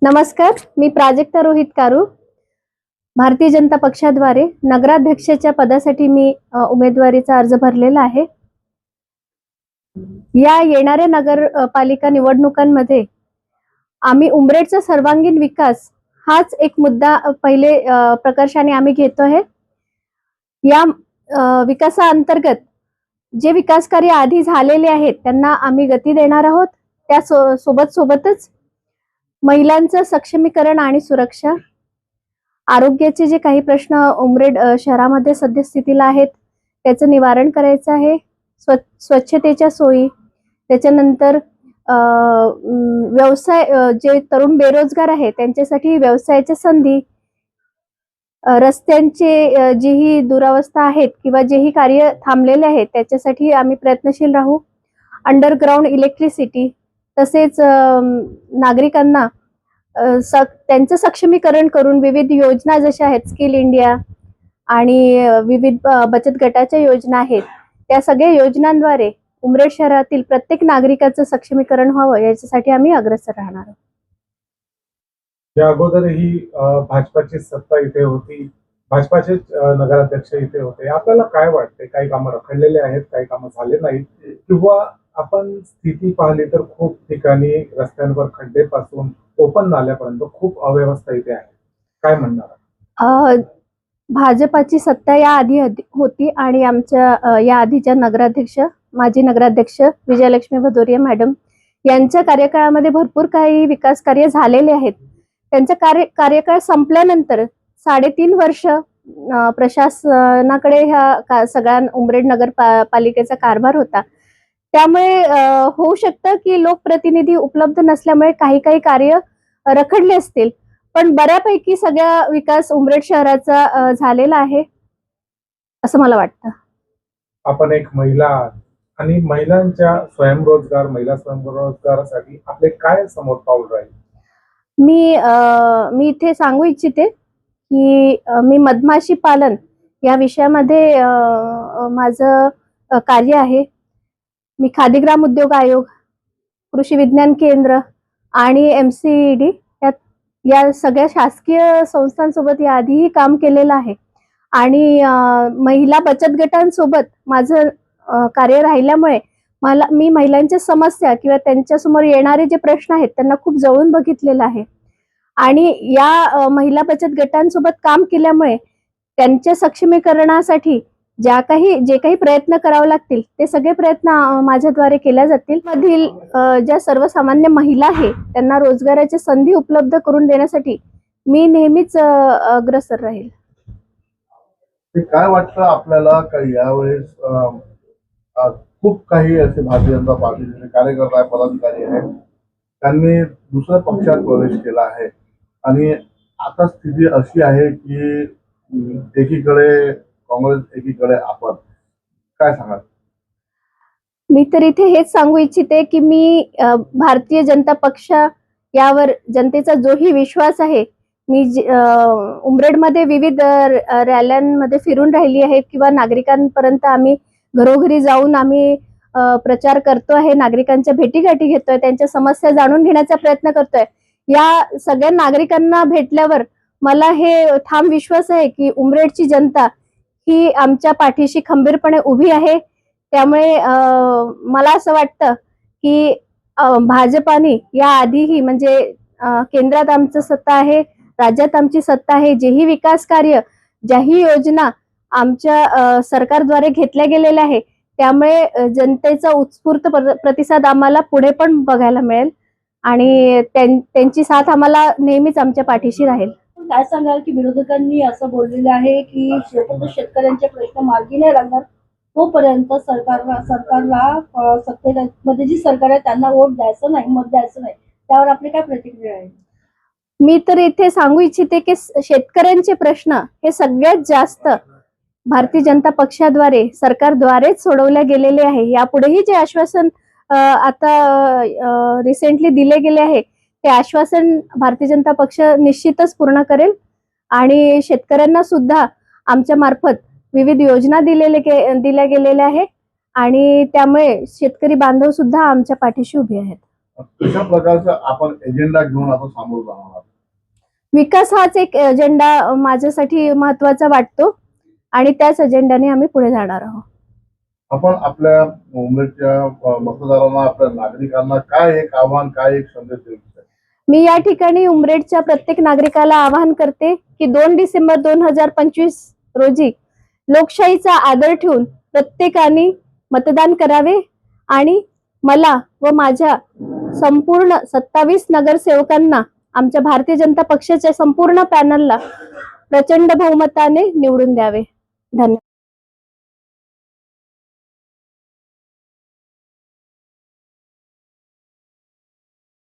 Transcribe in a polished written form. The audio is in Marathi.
नमस्कार, मी प्राजक्ता रोहित कारू. भारतीय जनता पक्षाद्वारे नगराध्यक्षाच्या पदासाठी मी उमेदवारीचा अर्ज भरलेला आहे. या येणाऱ्या नगरपालिका निवडणुकांमध्ये आम्ही उमरेडचा सर्वांगीण विकास हाच एक मुद्दा पहिले प्रकर्षाने आम्ही घेतो आहे. या विकासाअंतर्गत जे विकास कार्य आधी झालेले आहेत त्यांना आम्ही गती देणार आहोत. त्या सोबतच महिलांचं सक्षमीकरण आणि सुरक्षा, आरोग्याचे जे काही प्रश्न उमरेड शहरामध्ये सद्यस्थितीला आहेत त्याचं निवारण करायचं आहे. स्वच्छतेच्या सोयी, त्याच्यानंतर व्यवसाय, जे तरुण बेरोजगार आहेत त्यांच्यासाठी व्यवसायाच्या संधी, रस्त्यांचे जेही दुरावस्था आहेत किंवा जेही कार्य थांबलेले आहेत त्याच्यासाठी आम्ही प्रयत्नशील राहू. अंडरग्राउंड इलेक्ट्रिसिटी, तसेच नागरिकांना त्यांचं सक्षमीकरण करून विविध योजना जशा आहेत स्किल इंडिया आणि विविध बचत गटाच्या योजना आहेत, त्या सगळ्या योजनांद्वारे उमरेड शहरातील प्रत्येक नागरिकाचं सक्षमीकरण व्हावं याच्यासाठी आम्ही अग्रेसर राहणार आहोत. या अगोदरही भाजपाची सत्ता इथे होती, भाजपाचे नगराध्यक्ष इथे होते. आपल्याला काय वाटते, काही कामं रखडलेले आहेत, काही कामं झाले नाहीत, किंवा आपण स्थिती पाहिली तर खूप ठिकाणी रस्त्यांवर खड्डेपासून ओपन नाल्यापर्यंत खूप अव्यवस्था इथे आहे, काय म्हणणार? भाजपाची सत्ता या आधी होती आणि आमच्या या आधीच्या नगराध्यक्ष, माजी नगराध्यक्ष विजयलक्ष्मी भदौरिया मॅडम यांच्या कार्यकाळामध्ये भरपूर काही विकास कार्य झालेले आहेत. त्यांचा कार्यकाळ संपल्यानंतर 3.5 वर्ष प्रशासनाकडे ह्या सगळ्या उमरेड नगरपालिकेचा कारभार होता. त्यामुळे होऊ शकतं की लोकप्रतिनिधी उपलब्ध नसल्यामुळे काही कार्य रखडले असतील, पण बऱ्यापैकी सगळा विकास उमरेड शहराचा झालेला आहे असं मला वाटतं. आपण एक महिला आणि महिला स्वयंरोजगारासाठी आपले काय समोर पाऊल राहील? मी इथे सांगू इच्छिते की मी मधमाशी पालन या विषयामध्ये माझं कार्य आहे. मी खादी ग्राम उद्योग आयोग, कृषी विज्ञान केंद्र आणि MCED या सगळ्या शासकीय संस्थांसोबत याआधीही काम केलेलं आहे आणि महिला बचत गटांसोबत माझं कार्य राहिल्यामुळे मी महिलांच्या समस्या किंवा त्यांच्यासमोर येणारे जे प्रश्न आहेत त्यांना खूप जवळून बघितलेलं आहे आणि या महिला बचत गटांसोबत काम केल्यामुळे त्यांच्या सक्षमीकरणासाठी जे काही प्रयत्न करावे लागतील ते सगळे प्रयत्न माझ्याद्वारे केल्या जातील. मधील ज्या सर्वसामान्य महिला आहेत त्यांना रोजगाराच्या संधी उपलब्ध करून देण्यासाठी मी नेहमीच अग्रेसर राहील. काय वाटतं आपल्याला? काही यावेळेस खूप काही असे भारतीय जनता पार्टीचे कार्यकर्ते आहे, पदाधिकारी आहेत, त्यांनी दुसऱ्या पक्षात प्रवेश केला आहे आणि आता स्थिती अशी आहे की एकीकडे काँग्रेस, एकीकडे आपण, काय सांगाल? मी तर इथे हेच सांगू इच्छिते की मी भारतीय जनता पक्ष यावर जनतेचा जोही विश्वास आहे. मी उमरेडमध्ये विविध रॅल्यांमध्ये फिरून राहिली आहे किंवा नागरिकांपर्यंत आम्ही घरोघरी जाऊन आम्ही प्रचार करतो आहे, नागरिकांच्या भेटीगाठी घेतोय, त्यांच्या समस्या जाणून घेण्याचा प्रयत्न करतोय. या सगळ्या नागरिकांना भेटल्यावर मला हे ठाम विश्वास आहे की उमरेडची जनता ही आमच्या पाठीशी खंबीरपणे उभी आहे. त्यामुळे मला असं वाटतं की भाजपाने या आधीही म्हणजे केंद्रात आमचं सत्ता आहे, राज्यात आमची सत्ता आहे, जेही विकास कार्य, ज्याही योजना आमच्या सरकारद्वारे घेतल्या गेलेल्या आहे त्यामुळे जनतेचा उत्स्फूर्त प्रतिसाद आम्हाला पुढे पण बघायला मिळेल आणि त्यांची साथ आम्हाला नेहमीच आमच्या पाठीशी राहील. काय सांगाल की विरोधकांनी असं बोललेलं आहे की शेतकऱ्यांचे प्रश्न मार्गी नाही लागणार तोपर्यंत सरकारला सत्तेमध्ये जी सरकार आहे त्यांना वोट द्यायचं नाही, मत द्यायचं नाही, त्यावर आपली काय प्रतिक्रिया आहे? मी तर इथे सांगू इच्छिते की शेतकऱ्यांचे प्रश्न हे सगळ्यात जास्त भारतीय जनता पक्षाद्वारे, सरकारद्वारेच सोडवल्या गेलेले आहे. यापुढेही जे आश्वासन आता रिसेंटली दिले गेले आहे ते आश्वासन भारतीय जनता पक्ष निश्चितच पूर्ण करेल आणि शेतकऱ्यांना सुद्धा आमच्या मार्फत विविध योजना दिल्या गेलेल्या आहेत आणि त्यामुळे शेतकरी बांधव सुद्धा आमच्या पाठीशी उभे आहेत. कशा प्रकारचा आपण एजेंडा घेऊन आता सामोरं जाणार आहात? विकास हाच एक एजेंडा माझ्यासाठी महत्वाचा वाटतो आणि त्याच एजेंडाने आम्ही पुढे जाणार आहोत. आपण आपल्या उमरेडच्या मतदारांना, आपल्या नागरिकांना काय एक आव्हान, काय एक संदेश देऊ इच्छिता? मी या ठिकाणी उमरेडच्या प्रत्येक नागरिकाला आवाहन करते की 2 डिसेंबर 2025 रोजी लोकशाहीचा आदर ठेवून प्रत्येकाने मतदान करावे आणि मला व माझ्या संपूर्ण 27 नगरसेवकांना, आमच्या भारतीय जनता पक्षाच्या संपूर्ण पॅनलला प्रचंड बहुमताने निवडून द्यावे. धन्यवाद.